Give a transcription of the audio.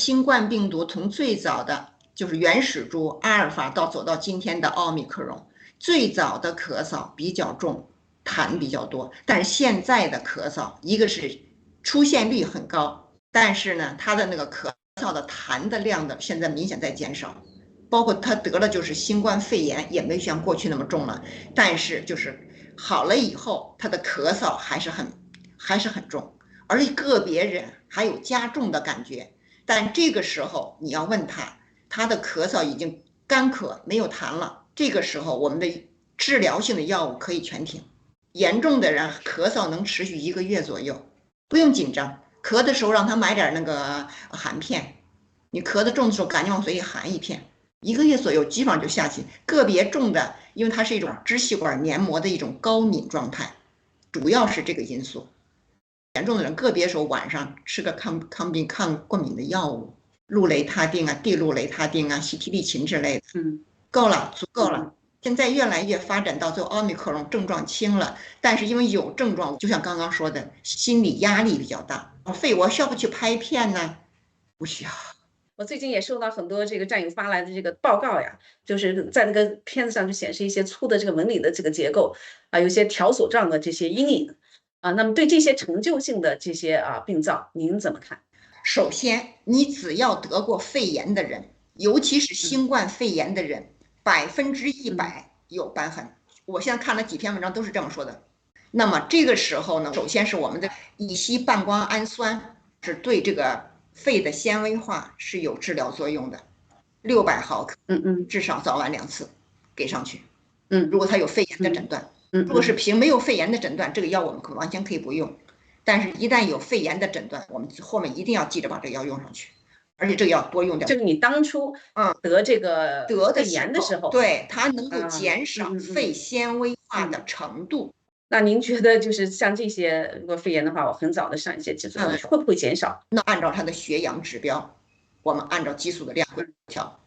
新冠病毒从最早的就是原始株阿尔法走到今天的奥密克戎，最早的咳嗽比较重，痰比较多，但是现在的咳嗽，一个是出现率很高，但是呢，它的那个咳嗽的痰的量的现在明显在减少，包括他得了就是新冠肺炎，也没像过去那么重了，但是就是好了以后，他的咳嗽还是很重，而且个别人还有加重的感觉。但这个时候你要问他，他的咳嗽已经干咳没有痰了，这个时候我们的治疗性的药物可以全停。严重的人咳嗽能持续1个月左右，不用紧张。咳的时候让他买点那个含片，你咳得重的时候赶紧往嘴里含一片，1个月左右基本上就下去。个别重的，因为它是一种支气管黏膜的一种高敏状态，主要是这个因素。严重的人个别时候晚上吃个抗过敏的药物，氯雷他定啊、地氯雷他定啊、西替利嗪之类的，够了，足够了。现在越来越发展到最后奥密克戎症状轻了，但是因为有症状，就像刚刚说的，心理压力比较大。肺我需要不去拍片呢？不需要。我最近也收到很多这个战友发来的这个报告呀，就是在那个片子上就显示一些粗的这个纹理的这个结构啊，有些条索状的这些阴影啊。那么对这些成就性的这些病灶，您怎么看？首先，你只要得过肺炎的人，尤其是新冠肺炎的人，100%有瘢痕。我现在看了几篇文章都是这么说的。那么这个时候呢，首先是我们的乙烯半胱氨酸是对这个肺的纤维化是有治疗作用的，600毫克，至少早晚2次给上去。如果他有肺炎的诊断，如果是没有肺炎的诊断，这个药我们完全可以不用。但是，一旦有肺炎的诊断，我们后面一定要记着把这个药用上去，而且这个药多用点。就是你当初得这个肺炎的时候，对，它能够减少肺纤维化的程度。那您觉得就是像这些，如果肺炎的话，我很早的上一些激素，会不会减少？那按照它的血氧指标，我们按照激素的量会调。